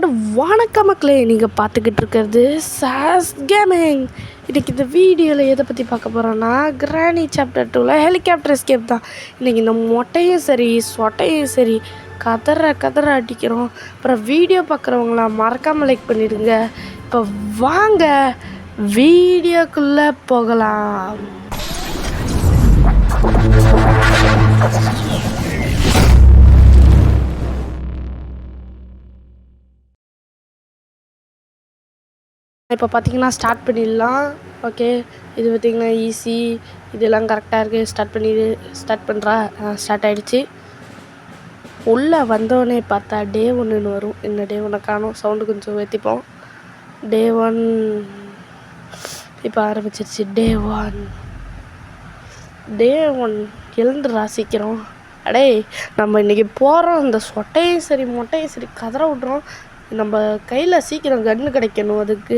And வணக்கம் மக்களே, நீங்கள் பார்த்துக்கிட்டு இருக்கிறது சாஸ் கேமிங். இன்றைக்கி இந்த வீடியோவில் எதை பற்றி பார்க்க போகிறோன்னா கிராணி சாப்டர் 2ல் ஹெலிகாப்டர் எஸ்கேப் தான். இன்றைக்கி இந்த மொட்டையும் சரி சொட்டையும் சரி கதற அடிக்கிறோம். அப்புறம் வீடியோ பார்க்குறவங்களாம் மறக்காமல் லைக் பண்ணிடுங்க. இப்போ வாங்க வீடியோக்குள்ளே போகலாம். இப்போ பார்த்தீங்கன்னா ஸ்டார்ட் பண்ணிடலாம். ஓகே, இது பார்த்திங்கன்னா ஈஸி, இதெல்லாம் கரெக்டாக இருக்குது. ஸ்டார்ட் ஆகிடுச்சு. உள்ளே வந்தோடனே பார்த்தா டே 1ன்னு வரும். இன்னும் டே 1 காணும். சவுண்டு கொஞ்சம் ஏற்றிப்போம். டே 1 இப்போ ஆரம்பிச்சிருச்சு. டே 1 எழுந்து ராசிக்கிறோம். அடே, நம்ம இன்றைக்கி போகிறோம். இந்த சொட்டையும் சரி மொட்டையும் சரி கதற விட்றோம். நம்ம கையில் சீக்கிரம் கன்று கிடைக்கணும். அதுக்கு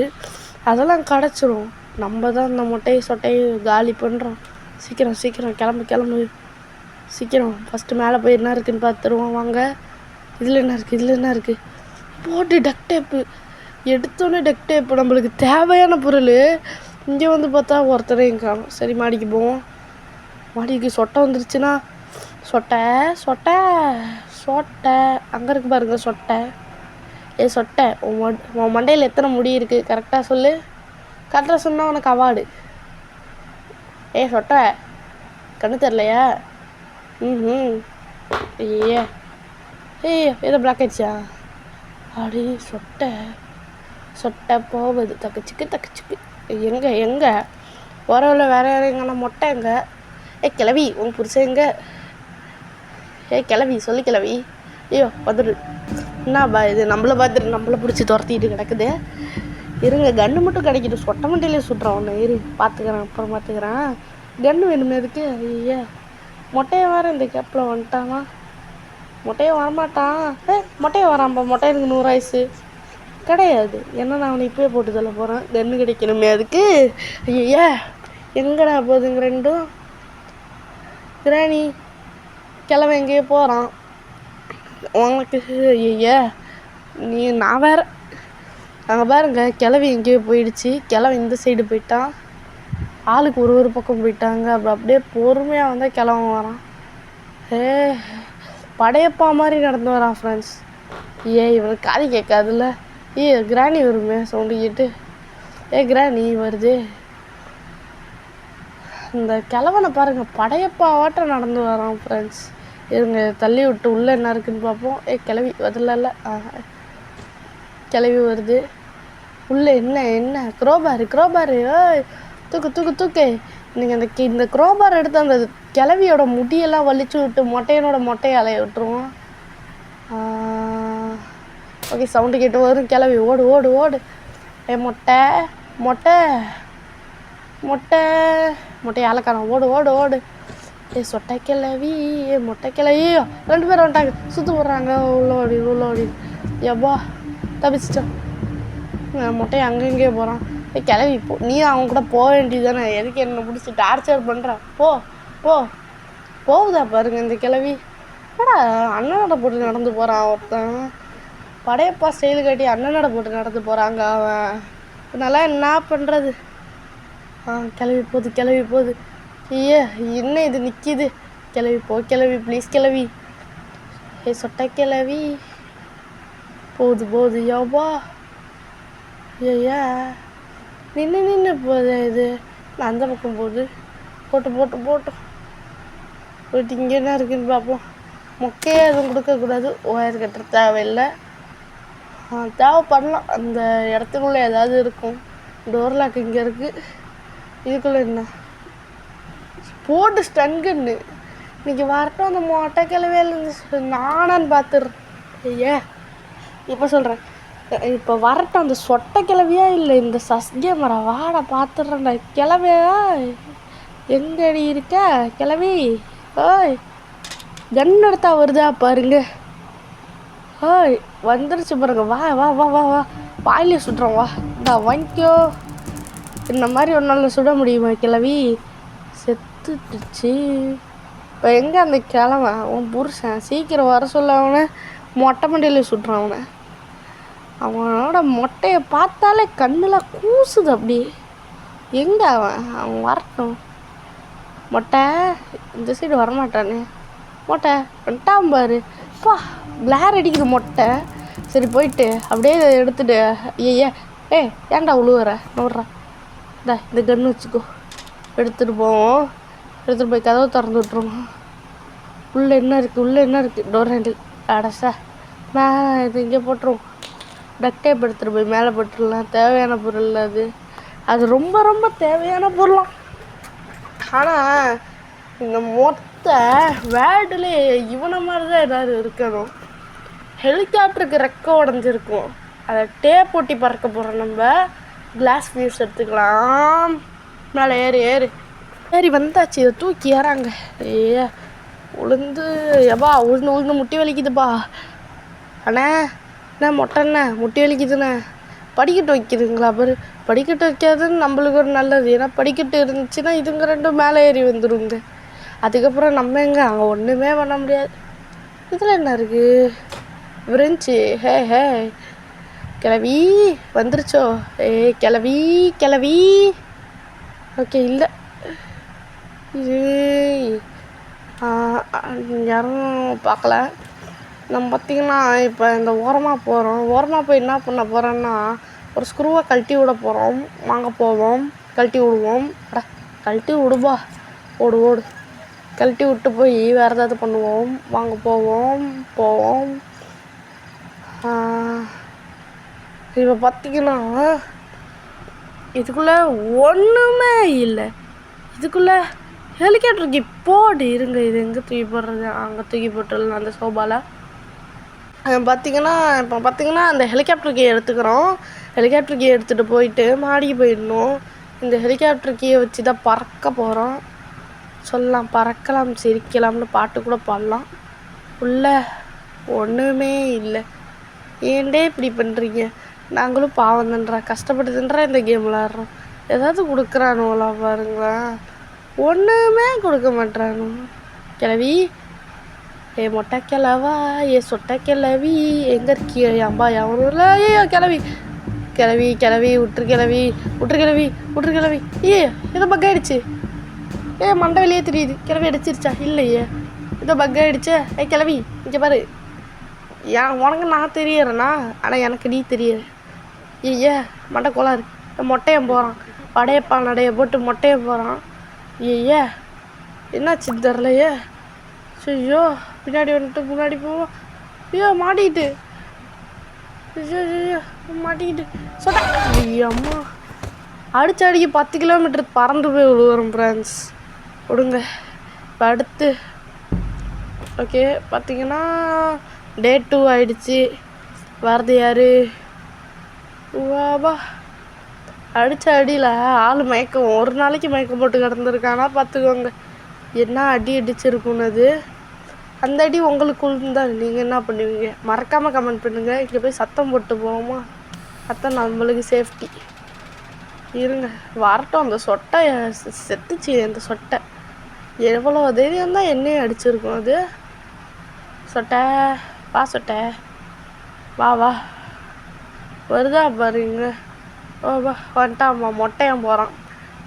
அதெல்லாம் கிடச்சிரும். நம்ம தான் இந்த மொட்டையை சொட்டையை காலி பண்ணுறோம். சீக்கிரம் கிளம்பு சீக்கிரம். ஃபஸ்ட்டு மேலே போய் என்ன இருக்குதுன்னு பார்த்துருவோம். வாங்க. இதில் என்ன இருக்குது போட்டு டக் டேப்பு எடுத்தோன்னே. டக் டேப்பு நம்மளுக்கு தேவையான பொருள். இங்கே வந்து பார்த்தா ஒருத்தரையும் காணும். சரி, மாடிக்கு போவோம். மாடிக்கு சொட்டை வந்துருச்சுன்னா சொட்டை அங்கே இருக்கு பாருங்க சொட்டை. சொட்டை, உன் மண்டையில் எத்தனை முடி இருக்குது கரெக்டாக சொல்லு. கரெக்டாக சொன்னால் உனக்கு அவார்டு. சொட்டை கண்ணு தெரிலையா? ஏதோ பிளாக் ஆயிடுச்சா? அப்படி சொட்டை போகுது. தக்கச்சுக்கு எங்கே வரவில் வேற யாருங்கன்னா மொட்டை எங்கே? கிளவி உன் புருஷன் எங்கே? கிளவி சொல்லு கிளவி. வந்துடு. என்னப்பா இது நம்மளை பார்த்துட்டு நம்மளை பிடிச்சி துரத்திட்டு கிடக்குது. இருங்க, கன்று மட்டும் கிடைக்கிட்டு சொட்டை மண்டையிலே சுட்டுறான். ஒன்று அப்புறம் பார்த்துக்கிறேன். கன்று வேணுமே அதுக்கு. மொட்டையை வர இந்த கேப்பில் வந்துட்டானா? மொட்டையை வரமாட்டான். மொட்டையை வரான்ப்பா. மொட்டை எனக்கு 100 ஆயுசு கிடையாது. ஏன்னா நான் அவனை இப்போயே போட்டு சொல்ல போகிறேன். கன்று கிடைக்கணுமே அதுக்கு. எங்கடா போகுதுங்க ரெண்டும்? கிராணி கிளம்ப எங்கேயோ போகிறான். உனக்கு நான் வேற. அங்கே பாருங்க, கிளவி எங்கேயோ போயிடுச்சு. கிளவி இந்த சைடு போயிட்டான். ஆளுக்கு ஒரு பக்கம் போயிட்டாங்க. அப்படியே பொறுமையாக வந்தால் கிளம்ப வரான். படையப்பா மாதிரி நடந்து வரான் ஃப்ரெண்ட்ஸ். இவனுக்கு காது கேட்காதுல்ல. கிராணி வருமே சவுண்டு கேட்டு. கிராணி வருது. இந்த கிழவனை பாருங்கள், படையப்பாவாட்டம் நடந்து வரான் ஃப்ரெண்ட்ஸ். இருங்க, தள்ளி விட்டு உள்ளே என்ன இருக்குதுன்னு பார்ப்போம். கிளவி வரல. கிளவி வருது. உள்ளே என்ன குரோபாரு. தூக்கு. நீங்கள் இந்த குரோபார் எடுத்து அந்த கிளவியோட முடியெல்லாம் வலிச்சு விட்டு மொட்டையை அலைய விட்டுருவோம். ஓகே, சவுண்டு கேட்டு வரும். கிளவி ஓடு. மொட்டையை அலக்காரம். ஓடு. சொட்டை கிளவி மொட்டை கிளவி 2 பேர் வந்துட்டாங்க. சுற்று போடுறாங்க. உள்ள ஓடி எப்பா தப்பிச்சிட்டோம். மொட்டையை அங்கெங்கேயே போகிறான். கிளவி போ, நீ அவங்க கூட போக வேண்டியது தானே. எதுக்கு என்னை பிடிச்சி டார்ச்சர் பண்ணுற? போகுதா பாருங்க இந்த கிளவி. அண்ணனோட போட்டு நடந்து போகிறான் ஒருத்தன். படையப்பா ஸ்டைலு கட்டி அண்ணனோட போட்டு நடந்து போகிறாங்க அவன். நல்லா என்ன பண்ணுறது? கிளவி போகுது. என்ன இது நிற்கிது? கிளவி கிளவி ப்ளீஸ் கிளவி. சொட்டை கிளவி போகுது. யோபா நின்று போகுது. இது நான் அந்த பக்கம் போகுது. போட்டு இங்கே என்ன இருக்குன்னு பார்ப்போம். மொக்கையே எதுவும் கொடுக்கக்கூடாது. ஒயர் கட்டுற தேவையில்லை. தேவைப்படலாம். அந்த இடத்துக்குள்ளே ஏதாவது இருக்கும். டோர் லாக் இங்கே இருக்குது. இதுக்குள்ளே என்ன போட்டு ஸ்டன்கன்னு இன்றைக்கி வரட்டும். அந்த மொட்டை கிளவியில் இருந்து நானான்னு பார்த்துடுறேன். இப்போ சொல்கிறேன். இப்போ வரட்டும். அந்த சொட்டை கிளவியா இல்லை இந்த சஸ்கே மரம் வாடா பார்த்துடுறேன்டா. கிளவியா எங்கடி இருக்க கிளவி? கன் எடுத்தா வருதா பாருங்க. வந்துருச்சு பாருங்க. வா வாயிலே சுட்டுறோம். வாங்கிக்கோ. இந்த மாதிரி ஒரு நாளில் சுட முடியுமா கிளவி? செத்துட்டுச்சு. இப்போ எங்கே அந்த கிழவன்? உன் புருஷன் சீக்கிரம் வர சொல்ல. அவனை மொட்டை மண்டையில் சுட்டுறான். அவனை அவனோட மொட்டையை பார்த்தாலே கண்ணில் கூசுது அப்படி. எங்கே அவன் வரட்டும். மொட்டை இந்த சைடு வரமாட்டானே. மொட்டை வந்துட்டான் பாரு. பா பிளார் அடிக்குது மொட்டை. சரி போயிட்டு அப்படியே எடுத்துட்டு ஏன்டா உழுவுற நோடுறா. இந்த கன்று வச்சுக்கோ. எடுத்துகிட்டு போவோம். எடுத்துகிட்டு போய் கதவை திறந்து விட்ருவோம். உள்ளே என்ன இருக்குது டோர் ஹேண்டில் அடசா. நான் இது இங்கே போட்டுருவோம். டக்டேப் எடுத்துகிட்டு போய் மேலே போட்டுடலாம். தேவையான பொருள் அது ரொம்ப ரொம்ப தேவையான பொருளாம். ஆனால் இந்த மொத்த வேர்ல்டுலே இவனை மாதிரி தான் எதாவது இருக்கணும். ஹெலிகாப்டருக்கு ரெக்க உடஞ்சிருக்கும். அதை டேப் போட்டி பறக்க போகிறோம். நம்ம கிளாஸ் வியூஸ் எடுத்துக்கலாம். மேலே ஏறி வந்தாச்சு. இதை தூக்கி ஏறாங்க. உளுந்து உளுந்து முட்டி வலிக்குதுப்பா. அண்ணா என்ன மொட்டைண்ணே முட்டி வலிக்குதுண்ணே. படிக்கட்டு வைக்குதுங்களா பாரு. படிக்கட்டு வைக்காதுன்னு நம்மளுக்கு ஒரு நல்லது. ஏன்னா படிக்கட்டு இருந்துச்சுன்னா இதுங்க ரெண்டும் மேலே ஏறி வந்துடுங்க. அதுக்கப்புறம் நம்ம எங்கே அங்கே ஒன்றுமே பண்ண முடியாது. இதில் என்ன இருக்குது? விரிஞ்சி ஹே கிளவி வந்துருச்சோ. கிளவி ஓகே. இல்லை இது யாரும் பார்க்கல. நம்ம பார்த்திங்கன்னா இப்போ இந்த ஓரமாக போகிறோம். ஓரமாக போய் என்ன பண்ண போகிறோன்னா ஒரு ஸ்க்ரூவை கழட்டி விட போகிறோம். வாங்க போவோம். கழட்டி விடுவோம். கழட்டி விடுபா. ஓடு கழட்டி விட்டு போய் வேறு ஏதாவது பண்ணுவோம். வாங்க போவோம். இப்போ பார்த்திங்கன்னா இதுக்குள்ளே ஒன்றுமே இல்லை. இதுக்குள்ளே ஹெலிகாப்டருக்கு போடு இருங்க. இது எங்கே தூக்கி போடுறது? அங்கே தூக்கி போட்டுடலாம் அந்த சோபாவில். இப்போ பார்த்திங்கன்னா அந்த ஹெலிகாப்டர் கீயை எடுத்துக்கிறோம். ஹெலிகாப்டர் கீயை எடுத்துகிட்டு போயிட்டு மாடிக்கு போயிடணும். இந்த ஹெலிகாப்டர் கீயை வச்சு தான் பறக்க போகிறோம். சொல்லலாம் பறக்கலாம் சிரிக்கலாம்னு பாட்டு கூட பாடலாம். உள்ளே ஒன்றுமே இல்லை. ஏன்டே இப்படி பண்ணுறீங்க? நாங்களும் பாவம் கஷ்டப்பட்டுதுன்றா இந்த கேம் விளாட்றோம். ஏதாவது கொடுக்குறானுங்களா பாருங்களேன். ஒன்றுமே கொடுக்க மாட்டானு. கிளவி மொட்டை கிளவா சொட்டை கிளவி எங்கே இருக்கிய? அம்பா எவனும் இல்லை. கிளவி விட்டுரு கிளவி. ஏதோ பக் ஆகிடுச்சு. மண்டை வெளியே தெரியுது. கிளவி அடிச்சிருச்சா? இல்லையே ஏதோ பக் ஆகிடுச்சே. கிளவி இங்கே பாரு. உனக்கு நான் தெரியறேண்ணா. ஆனால் எனக்கு நீ தெரியற. மண்டை கோளாறு. மொட்டையம் போகிறான். படையப்பா நடைய போட்டு மொட்டையம் போகிறான். என்னாச்சு தெரிலையே. ஐயோ பின்னாடி வந்துட்டு முன்னாடி போவோம். மாட்டிக்கிட்டு அம்மா அடிக்கு 10 கிலோமீட்டர் பறந்து போய் விழுவுறோம் ஃப்ரெண்ட்ஸ். விடுங்க. இப்போ அடுத்து ஓகே பார்த்திங்கன்னா Day 2 ஆகிடுச்சி. வரது யார்? வாபா அடித்த அடியில் ஆள் மயக்கம். ஒரு நாளைக்கு மயக்கம் போட்டு கிடந்துருக்கானா பார்த்துக்கோங்க. என்ன அடி அடிச்சிருக்குன்னு அது. அந்த அடி உங்களுக்கு இருந்தால் நீங்கள் என்ன பண்ணுவீங்க? மறக்காமல் கமெண்ட் பண்ணுங்கள். இங்கே போய் சத்தம் போட்டு போவோமா? அதான் நம்மளுக்கு சேஃப்டி. இருங்க வரட்டும். அந்த சொட்டை செத்துச்சு. அந்த சொட்டை எவ்வளோ தைரியம் தான் என்னையும் அடிச்சிருக்கும் அது. சொட்டை சொட்டை வா வருதா பாருங்க. வந்துட்டாம்மா. மொட்டையம் போகிறான்.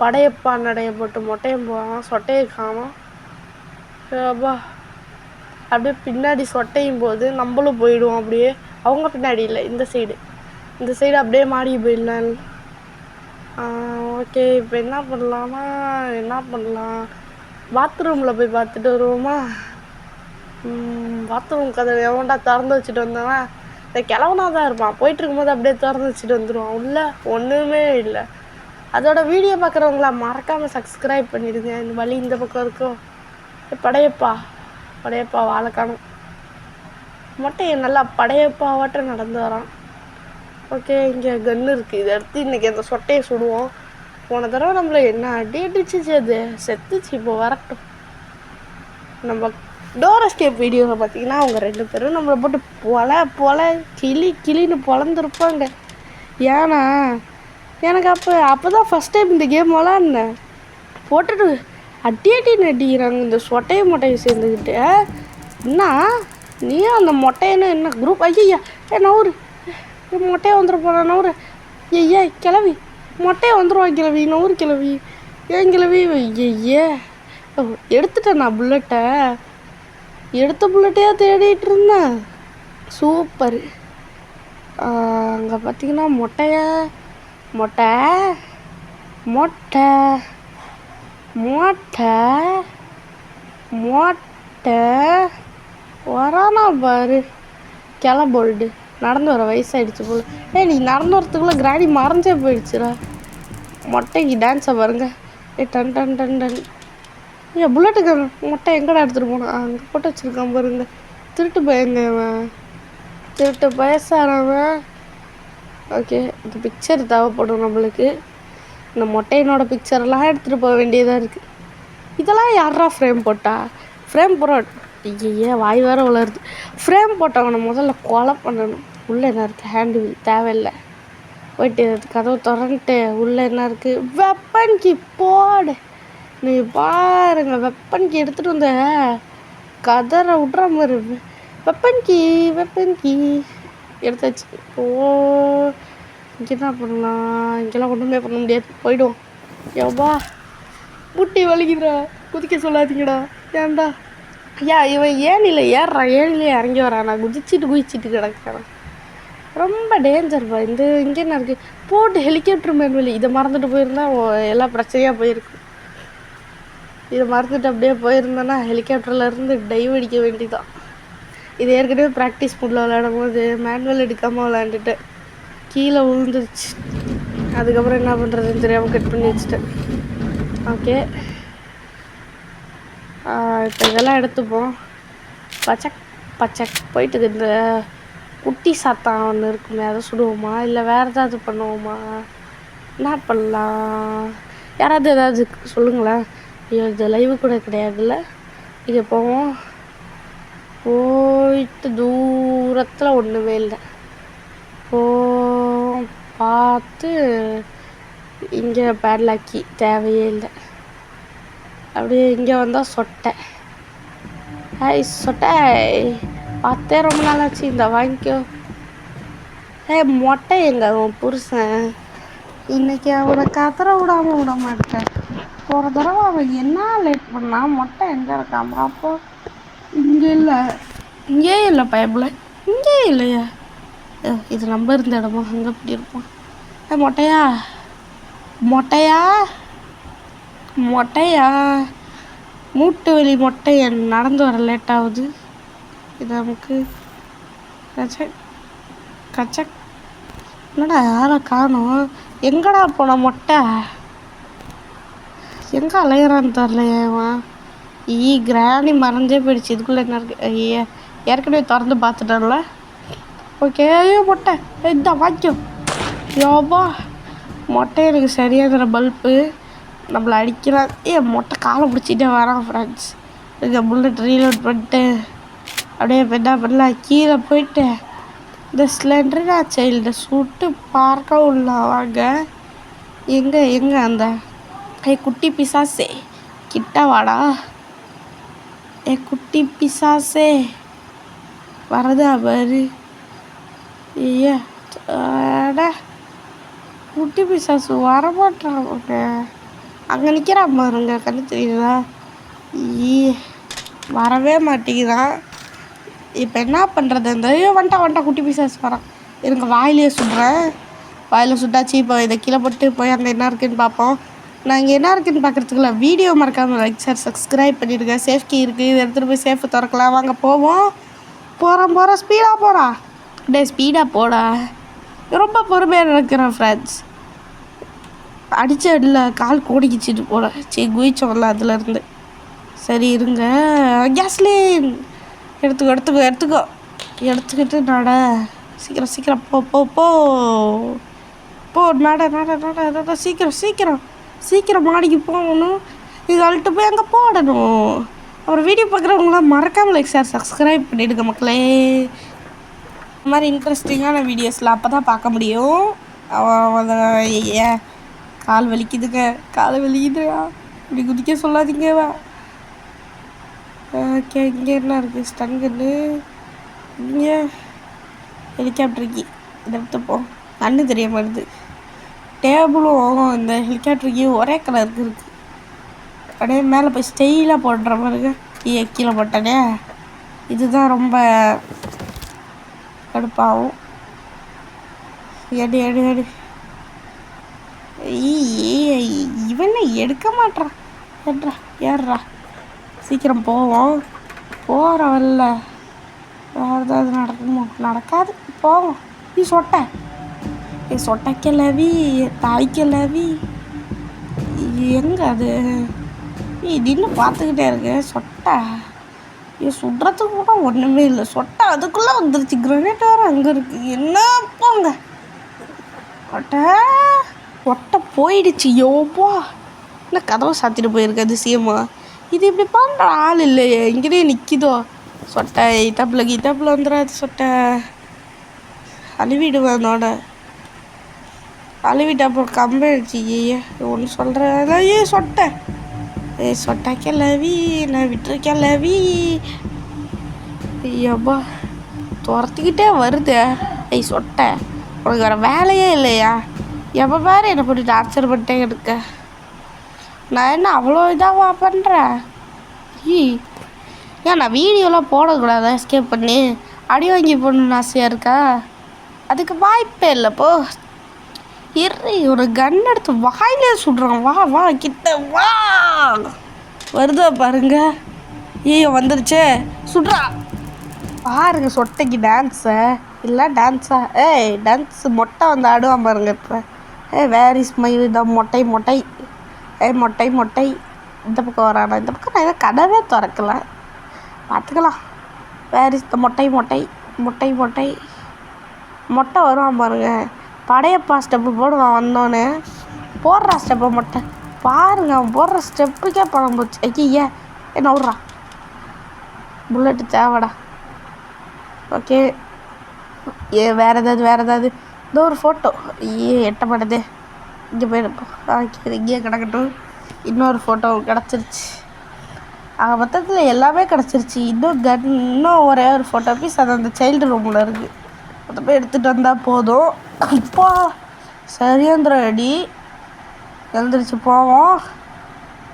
படையப்பா நடைய போட்டு மொட்டையம் போகிறான். சொட்டையை காணோம். அப்படியே பின்னாடி சொட்டையும் போது நம்மளும் போயிடுவோம். அப்படியே அவங்க பின்னாடி இல்லை, இந்த சைடு அப்படியே மாடி போயிடலாம். ஓகே இப்போ என்ன பண்ணலாம்? பாத்ரூமில் போய் பார்த்துட்டு வருவோமா? பாத்ரூம் கதவை எவன்டா திறந்து வச்சுட்டு வந்தானா? இந்த கிழவனா தான் இருப்பான். போயிட்டு இருக்கும்போது அப்படியே திறந்து வச்சுட்டு வந்துடுவான். உள்ள ஒன்றுமே இல்லை. அதோட வீடியோ பார்க்குறவங்களா மறக்காமல் சப்ஸ்கிரைப் பண்ணிடுங்க. இந்த வழி இந்த பக்கம் இருக்கும். படையப்பா வாழைக்காணும். மொட்டையை நல்லா படையப்பாவாட்ட நடந்து வரான். ஓகே இங்கே கன்று இருக்குது. இதை எடுத்து இன்றைக்கி அந்த சொட்டையை சுடுவோம். போன தடவை நம்மளை என்ன அடி அடிச்சிச்சு. அது செத்துச்சு. இப்போ வரட்டும். நம்ம டோர் எஸ்கேப் வீடியோவில் பார்த்திங்கன்னா அவங்க 2 பேரும் நம்மளை போட்டு பொல கிளின்னு பொழந்துருப்பாங்க. ஏன்னா எனக்கு அப்போ தான் ஃபஸ்ட் டைம் இந்த கேம் விளாட்னேன். போட்டுட்டு அடின்னு அடிக்கிறாங்க இந்த மொட்டையை சேர்ந்துக்கிட்டு. என்ன நீயும் அந்த மொட்டையன்னு என்ன குரூப்? ஐயா என்ன ஒரு மொட்டையை வந்துட போகிறா நவுறு. ஐயே கிளவி மொட்டையை வந்துடுவான் கிளவி, நவுறு கிளவி. ஏன் கிளவி? ஐயே எடுத்துட்டேன் நான் புல்லட்டை. எடுத்த புல்லட்டையா தேடிட்டு இருந்தேன். சூப்பர். அங்கே பார்த்தீங்கன்னா மொட்டை மொட்டை மொட்டை மொட்டை வரானா பாரு. கிளம்போல்டு நடந்து வர வயசாகிடுச்சு போல். நீ நடந்து வரத்துக்குள்ளே கிராடி மறைஞ்சே போயிடுச்சுடா. மொட்டைக்கு டான்ஸை பாருங்க. Done done done done. ஏன் புல்லட்டுக்கு மொட்டை எங்கடா எடுத்துகிட்டு போனான்? அங்கே போட்டு வச்சுருக்கான் பாருங்க. திருட்டு பயங்க அவன், திருட்டு பயசாரவன். ஓகே, இந்த பிக்சர் தேவைப்படும் நம்மளுக்கு. இந்த மொட்டையினோட பிக்சரெல்லாம் எடுத்துகிட்டு போக வேண்டியதாக இருக்குது. இதெல்லாம் யாரா ஃப்ரேம் போட்டா? ஃப்ரேம் போட ஐயே வாய் வேறு வளருது. ஃப்ரேம் போட்டவனை முதல்ல கொலை பண்ணணும். உள்ளே என்ன இருக்குது? ஹேண்டு வீல் தேவையில்லை. போயிட்டு கதவை திறந்துட்டு உள்ளே என்ன இருக்குது? வெப்பன் கீ போடு. நீ பாருங்க, வெப்பன் கீ எடுத்துகிட்டு வந்த கதரை விட்ற மாதிரி. வெப்பன் கீ எடுத்தாச்சு. ஓ இங்கே என்ன பண்ணலாம்? இங்கெல்லாம் ஒன்றுமே பண்ண முடியாது, போயிடுவோம். எவ்வா முட்டி வலிக்குதுடா, குதிக்க சொல்லாதீங்கடா. ஏன்டா இவன் ஏனில ஏறுறான், ஏனிலே இறங்கி வரான். நான் குதிச்சிட்டு கிடக்கிறேன். ரொம்ப டேஞ்சர்ப்பா. இங்கே என்ன இருக்குது? போட்டு ஹெலிகாப்டர் மேன்வெளி. இதை மறந்துட்டு போயிருந்தா எல்லா பிரச்சனையாக போயிருக்கு. இதை மறந்துட்டு அப்படியே போயிருந்தேன்னா ஹெலிகாப்டர்லேருந்து டைவ் அடிக்க வேண்டியதான். இது ஏற்கனவே ப்ராக்டிஸ் மூடில் விளையாடும் போது மேனுவல் எடுக்காமல் விளையாண்டுட்டு கீழே விழுந்துருச்சு. அதுக்கப்புறம் என்ன பண்ணுறதுன்னு தெரியாமல் கட் பண்ணி வச்சுட்டேன். ஓகே, இப்போ இதெல்லாம் எடுத்துப்போம். பச்சக் போயிட்டு இந்த குட்டி சாத்தான் ஒன்று இருக்குமே, அதை சுடுவோமா இல்லை வேறு ஏதாவது பண்ணுவோமா? என்ன பண்ணலாம்? யாராவது ஏதாவது சொல்லுங்களேன். இது லைவு கூட கிடையாதுல்ல. இங்கே போவோம். போயிட்டு தூரத்தில் ஒன்றுமே இல்லை. பார்த்து இங்கே பேட்லாக்கி தேவையே இல்லை. அப்படியே இங்கே வந்தால் சொட்டை. சொட்டை பார்த்தே ரொம்ப நாளாச்சு. இந்த வாங்கிக்கோ. மொட்டை எங்க உன் புருஷன்? இன்னைக்கு அவனை கதற விடாமல் விட மாட்டேன். ஒரு தடவை அவன் என்ன லேட் பண்ணான்? மொட்டை எங்கே இருக்காமா? அப்போ இங்கே இல்லை, இங்கே இல்லை பயப்பில், இங்கே இல்லையா? இது நம்ம இருந்த இடமா? அங்கே எப்படி இருப்போம்? மொட்டையா மூட்டு வலி மொட்டை நடந்து வர லேட் ஆகுது. இது நமக்கு கச்சக் என்னடா யாரை காணும்? எங்கடா போன மொட்டை? எங்கே அலையிறான்னு தெரிலையேவா. கிராணி மறைஞ்சே போயிடுச்சு. இதுக்குள்ளே என்ன இருக்குது? ஐயா ஏற்கனவே திறந்து பார்த்துட்டேன்ல. ஓகே, மொட்டை இதான் வாங்கிக்கும். யோபா மொட்டை எனக்கு சரியான பல்ப்பு. நம்மளை அடிக்கிறான். மொட்டை காலை பிடிச்சிட்டே வரான் ஃப்ரெண்ட்ஸ். இங்கே புல்லட் ரீலோட் பண்ணிட்டு அப்படியே என்ன பண்ணலாம், கீழே போயிட்டு இந்த ஸ்லெண்டரா சைல்டை சுட்டு பார்க்க உள்ள வாங்க. எங்கே அந்த குட்டி பிசாசே கிட்ட வாடா. குட்டி பிசாசே வரதா பாரு. குட்டி பிசாசு வரமாட்டாங்க. அங்கே நிற்கிறான் பாருங்க, கண்ணு தெரியுதா? வரவே மாட்டேங்கிறான். இப்போ என்ன பண்ணுறது? இந்த வந்துட்டா குட்டி பிசாசு வரான். எனக்கு வாயிலே சுடுறேன். வாயில் சுட்டாச்சு. இப்போ இதை கீழே போட்டு போய் அங்கே என்ன இருக்குதுன்னு பார்ப்போம். நான் இங்கே என்ன இருக்குதுன்னு பார்க்குறதுக்குள்ள வீடியோ மறக்காமல் லைக் ஷேர் சப்ஸ்கிரைப் பண்ணிவிடுங்க. சேஃப்டி இருக்குது, இதை எடுத்துகிட்டு போய் சேஃபை திறக்கலாம். வாங்க போவோம். போகிறோம் ஸ்பீடாக போடா. ஸ்பீடாக போடா. ரொம்ப பொறுமையாக நடக்கிறேன் ஃப்ரெண்ட்ஸ். அடித்த அடியில் கால் கோடிக்கிச்சிட்டு போட குயிச்சோம்ல அதுலேருந்து. சரி இருங்க. கேஸ்லின் எடுத்துக்கிட்டு நட. சீக்கிரம் போ நட. சீக்கிரம் மாடிக்கு போகணும். இது அழுட்டு போய் அங்கே போடணும். அப்புறம் வீடியோ பார்க்குறவங்களாம் மறக்காமல் லைக் ஷேர் சப்ஸ்கிரைப் பண்ணிவிடுங்க மக்களே. இந்த மாதிரி இன்ட்ரெஸ்டிங்கான வீடியோஸில் அப்போ தான் பார்க்க முடியும். கால் வலிக்குதுங்க, இப்படி குதிக்க சொல்லாதீங்கவா. ஓகே, இங்கே என்ன இருக்குது? ஸ்டங்கன்னு இங்கே ஹெலிகாப்டருக்கு இதை எடுத்துப்போம். கண்ணு தெரிய மாட்டுது. டேபிளும் இந்த ஹெலிகாப்டருக்கு ஒரே கலருக்கு இருக்குது. அப்படியே மேலே போய் ஸ்டெயிலாக போடுற மாதிரிங்க. கீழே போட்டனே, இதுதான் ரொம்ப கடுப்பாகும். எடு எடு எடு. இவனை எடுக்க மாட்டான். ஏட்ரா ஏறுறா, சீக்கிரம் போவோம். போகிற வரல வேறு ஏதாவது நடக்குமோ? நடக்காது, போவோம். நீ சொட்ட சொட்டைக்கலவி தாய்க்கலவி எங்கே அது? தின்னு பார்த்துக்கிட்டே இருக்கு. சொட்டை சுடுறதுக்கு கூட ஒன்றுமே இல்லை. சொட்டை அதுக்குள்ளே வந்துருச்சு. கிரனேட் வேறு அங்கே இருக்குது. என்ன போங்க ஒட்டை போயிடுச்சு. யோப்பா, இல்லை கதவை சாத்திட்டு போயிருக்கு அதிசயமா. இது இப்படி பண்ணுற ஆள் இல்லையே, இங்கேயே நிற்கிதோ. சொட்டை கீட்டாப்பில் வந்துடாது. சொட்டை அழுவிடுவேன். அதோட அழுவிட்டு அப்புறம் கம்பெடுச்சு. ஒன்று சொல்கிறேன். சொட்டை சொட்டை கிளவி நான் விட்டுருக்கலவி. ஐயாப்பா, துரத்திக்கிட்டே வருது. சொட்டை, உனக்கு வேறு வேலையே இல்லையா? எப்போ பாரு என்னை போட்டு டார்ச்சர் பண்ணிட்டே இருக்க. நான் என்ன அவ்வளோ இதாவா பண்ணுறேன்? ஏன் நான் வீடியோலாம் போடக்கூடாதா? எஸ்கேப் பண்ணி அடி வாங்கி போடணுன்னு ஆசையாக இருக்கா? அதுக்கு வாய்ப்பே இல்லைப்போ. ஒரு கன் எடுத்து வாயிலே சுடுறான். வா வா கிட்ட வா. வருதா பாருங்க. வந்துருச்சே, சுடுறா பாருங்க. சொட்டைக்கு டான்ஸை இல்லை டான்ஸா? டான்ஸ் மொட்டை வந்து ஆடுவான் பாருங்க. இப்போ வேர் இஸ் மை இதான் மொட்டை மொட்டை மொட்டை மொட்டை. இந்த பக்கம் வரானா? இந்த பக்கம் நான் கதவே திறக்கல. பார்த்துக்கலாம். வேர் இஸ் த மொட்டை மொட்டை மொட்டை மொட்டை மொட்டை வருவான் பாருங்க. படையப்பா ஸ்டெப்பு போடுவான் வந்தோன்னே. போடுறா ஸ்டெப்பை மொட்டை பாருங்க. அவன் போடுற ஸ்டெப்புக்கே பணம் போச்சு. ஐயா என்ன விட்றான்? புல்லட்டு தேவைடா. ஓகே, வேறு ஏதாவது இந்த ஒரு ஃபோட்டோ எட்டப்படுது. இங்கே போயிடுப்போம். ஓகே, இங்கேயே கிடக்கட்டும். இன்னொரு ஃபோட்டோ கிடச்சிருச்சு. மொத்தத்தில் எல்லாமே கிடச்சிருச்சு. இன்னும் ஒரே ஒரு ஃபோட்டோ பீஸ் அது அந்த சைல்டு ரூமில் இருக்குது. அதை போய் எடுத்துகிட்டு வந்தால் போதும். அப்பா சரியாந்திர அடி. எழுந்திரிச்சு போவோம்.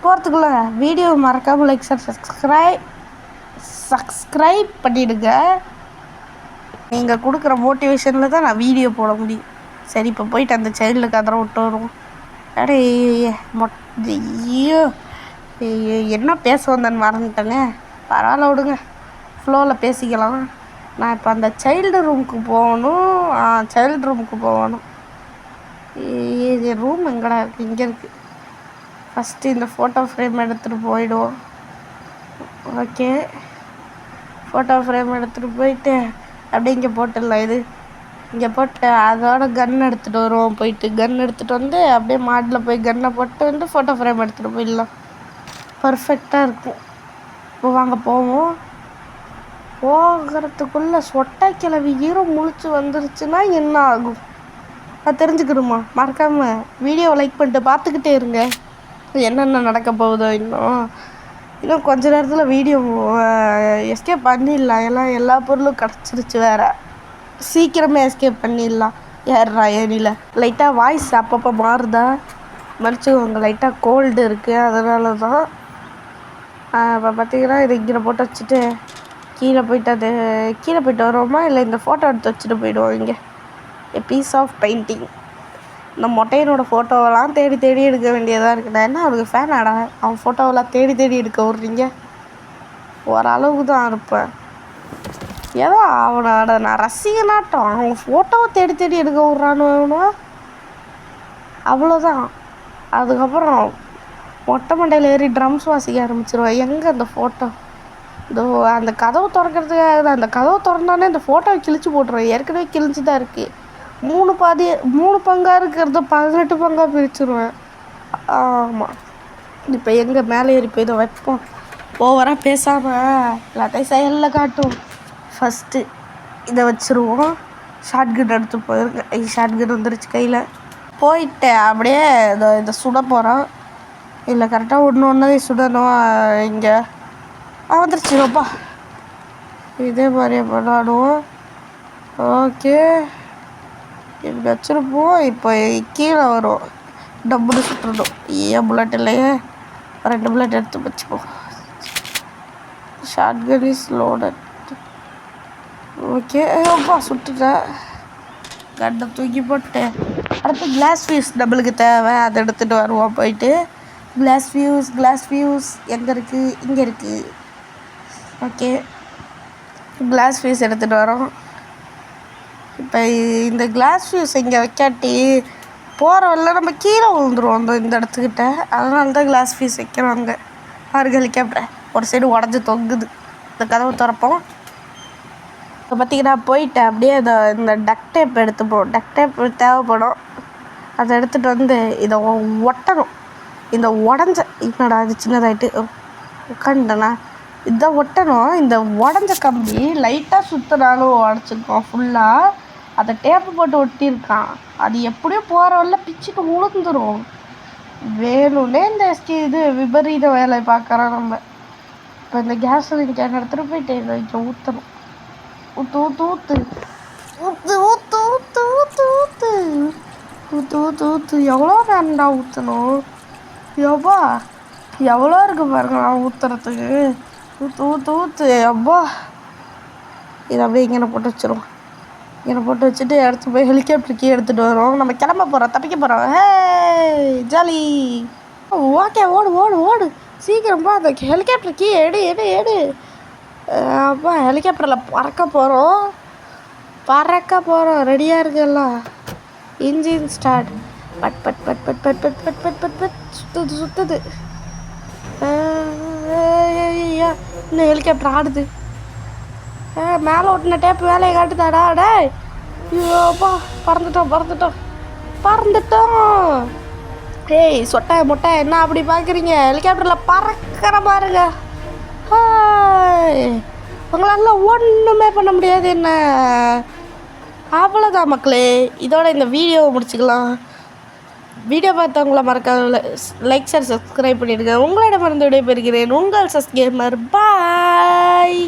போகிறதுக்குள்ள வீடியோ மறக்காமல் லைக் சப்ஸ்கிரைப் பண்ணிவிடுங்க. நீங்கள் கொடுக்குற மோட்டிவேஷனில் தான் நான் வீடியோ போட முடியும். சரி, இப்போ போயிட்டு அந்த சைல்டுக்கு கதற விட்டு வருவோம். ஐயோ என்ன பேச வந்தேன்னு மறந்துட்டேங்க. பரவாயில்ல விடுங்க, ஃப்ளோவில் பேசிக்கலாம். நான் இப்போ அந்த சைல்டு ரூமுக்கு போகணும். இது ரூம் எங்கடா இருக்குது? இங்கே இருக்குது. ஃபஸ்ட்டு இந்த ஃபோட்டோ ஃப்ரேம் எடுத்துகிட்டு போயிடுவோம். ஓகே, ஃபோட்டோ ஃப்ரேம் எடுத்துகிட்டு போயிட்டு அப்படியே இங்கே போட்டுடலாம். இங்கே போட்டு அதோட கன் எடுத்துகிட்டு வருவோம். போயிட்டு கன் எடுத்துகிட்டு வந்து அப்படியே மாடில் போய் கன்னை போட்டு வந்து ஃபோட்டோ ஃப்ரேம் எடுத்துகிட்டு போயிடலாம். பர்ஃபெக்டாக இருக்கும். இப்போ வாங்க போவோம். போகிறதுக்குள்ளே சொட்டை கிளவி ஈரம் முழிச்சு வந்துருச்சுன்னா என்ன ஆகும் அது தெரிஞ்சுக்கணுமா? மறக்காமல் வீடியோவை லைக் பண்ணிட்டு பார்த்துக்கிட்டே இருங்க. என்னென்ன நடக்க போகுதோ. இன்னும் கொஞ்ச நேரத்தில் வீடியோ எஸ்கேப் பண்ணிடலாம். எல்லா பொருளும் கிடச்சிருச்சு. வேறு சீக்கிரமே எஸ்கேப் பண்ணிடலாம். ஏறுறா ஏனியில். லைட்டாக வாய்ஸ் அப்பப்போ மாறுதா மன்னிச்சுக்கோங்க. லைட்டாக கோல்டு இருக்குது, அதனால தான். இப்போ பார்த்தீங்கன்னா இது இங்கே போட்டு வச்சுட்டு கீழே போயிட்டு வருவோமா, இல்லை இந்த ஃபோட்டோ எடுத்து வச்சுட்டு போயிடுவோம். இங்கே பீஸ் ஆஃப் பெயிண்டிங். இந்த மொட்டையனோட ஃபோட்டோவெல்லாம் தேடி எடுக்க வேண்டியதாக இருக்குது. நான் என்ன அவனுக்கு ஃபேன் ஆடா? அவன் ஃபோட்டோவெல்லாம் தேடி எடுக்க விட்றீங்க? ஓரளவுக்கு தான் இருப்பேன். ஏதோ அவனோட நான் ரசிகனாட்டம் அவன் ஃபோட்டோவை தேடி எடுக்க விட்றான்னு அவ்வளோதான். அதுக்கப்புறம் மொட்டை மண்டையில் ஏறி ட்ரம்ஸ் வாசிக்க ஆரம்பிச்சிருவேன். எங்கே அந்த ஃபோட்டோ? இதோ அந்த கதவு திறக்கிறதுக்காக தான். அந்த கதவு திறந்தானே இந்த ஃபோட்டோவை கிழிச்சு போட்டுருவேன். ஏற்கனவே கிழிச்சு தான் இருக்குது. 3 பங்காக இருக்கிறத 18 பங்காக பிரிச்சுருவேன். ஆமாம், இப்போ எங்கே மேலே ஏறி போய் இதை வைப்போம். ஓவராக பேசாமல் எல்லாத்தையும் செயலில் காட்டும். ஃபஸ்ட்டு இதை வச்சுருவோம். ஷார்ட்கன் எடுத்து போயிருங்க. ஷார்ட்கன் வந்துருச்சு கையில். போயிட்டு அப்படியே இதை சுட போகிறோம். இல்லை கரெக்டாக ஒன்று சுடணும். இங்கே வந்துருச்சுப்பா. இதே மாதிரியே விளாடுவோம். ஓகே, இப்படி வச்சுருப்போம். இப்போ கீழே வரும், டப்புன்னு சுட்டுடும். ஏன் புல்லட் இல்லையே, 2 புல்லட் எடுத்து வச்சுப்போம். Short gun is loaded. Okay, அப்பா சுட்டுட்டேன். கண்ணை தூக்கி போட்டு அடுத்து கிளாஸ் ஃபியூஸ் நம்மளுக்கு தேவை, அதை எடுத்துகிட்டு வருவோம். போயிட்டு கிளாஸ் ஃபியூஸ் எங்கே இருக்குது? இங்கே இருக்குது. ஓகே, கிளாஸ் ஃபியூஸ் எடுத்துகிட்டு வரோம். இப்போ இந்த கிளாஸ் ஃபியூஸ் இங்கே வைக்காட்டி போகிற வரல நம்ம கீழே விழுந்துருவோம் இந்த இடத்துக்கிட்ட. அதனால தான் கிளாஸ் ஃபியூஸ் வைக்கிறாங்க. பாருங்க, ஹெலிகாப்டர் ஒரு சைடு உடஞ்சி தொங்குது. இந்த கதவை திறப்போம். இப்போ பார்த்திங்கன்னா போயிட்டேன். அப்படியே இந்த டக் டேப் எடுத்துப்போம். டக் டேப் தேவைப்படும். அதை எடுத்துகிட்டு வந்து இதை ஒட்டணும். இந்த உடஞ்ச என்னடா அது சின்னதாகிட்டு உட்காந்துட்டேண்ணா, இதை ஒட்டணும். இந்த உடஞ்ச கம்பி லைட்டாக சுற்றினாலும் உடச்சிருக்கோம் ஃபுல்லாக. அதை டேப்பு போட்டு ஒட்டியிருக்கான். அது எப்படியோ போகிற வரல பிச்சுட்டு உளுந்துடும். வேணும்னே இந்த இது விபரீத வேலை பார்க்குறோம் நம்ம. இப்போ இந்த கேஸ் சிலிண்டர் கேன் எடுத்துகிட்டு போயிட்டு இதை இங்கே ஊற்றணும். ஊற்று ஊற்று ஊற்று ஊற்று ஊற்று ஊற்று ஊற்று ஊற்று ஊற்று ஊற்று ஊற்று. எவ்வளோ நேரம்டா ஊற்றணும்? எவ்வளோ எவ்வளோ இருக்குது பாருங்க நான் ஊற்றுறதுக்கு. ஊற்று ஊற்று ஊற்று. அப்பா இதை அப்படியே இங்கே போட்டு வச்சிருவோம். இங்கே போட்டு வச்சுட்டு எடுத்து போய் ஹெலிகாப்டருக்கு எடுத்துகிட்டு வரோம். நம்ம கிளம்ப போகிறோம், தப்பிக்க போகிறோம். ஹே ஜாலி. ஓகே, ஓடு ஓடு ஓடு சீக்கிரம்பா. அந்த ஹெலிகாப்டருக்கு எடு எடு எடு. அப்பா ஹெலிகாப்டரில் பறக்க போகிறோம். ரெடியாக இருக்குல்லாம். Engine start. பட் பட் பட் பட் பட் பட் பட் பட் பட் பட் சுற்றுது. இன்னும் ஹெலிகாப்டர் ஆடுது. மேலே ஓட்டின டேப் வேலையை காட்டுதாடா. டே ஐயோப்பா, பறந்துட்டோம். ஏய் சொட்டை மொட்டை என்ன அப்படி பார்க்குறீங்க? ஹெலிகாப்டரில் பறக்கிற பாருங்க. உங்களால ஒன்றுமே பண்ண முடியாது என்ன. அவ்வளோதான் மக்களே, இதோட இந்த வீடியோவை முடிச்சுக்கலாம். வீடியோ பார்த்தவங்கள மறக்காத லைக் ஷேர் சப்ஸ்கிரைப் பண்ணிவிடுங்க. உங்களிடமிருந்து விடைபெறுகிறேன். உங்கள் சஸ் கேமர். பாய்.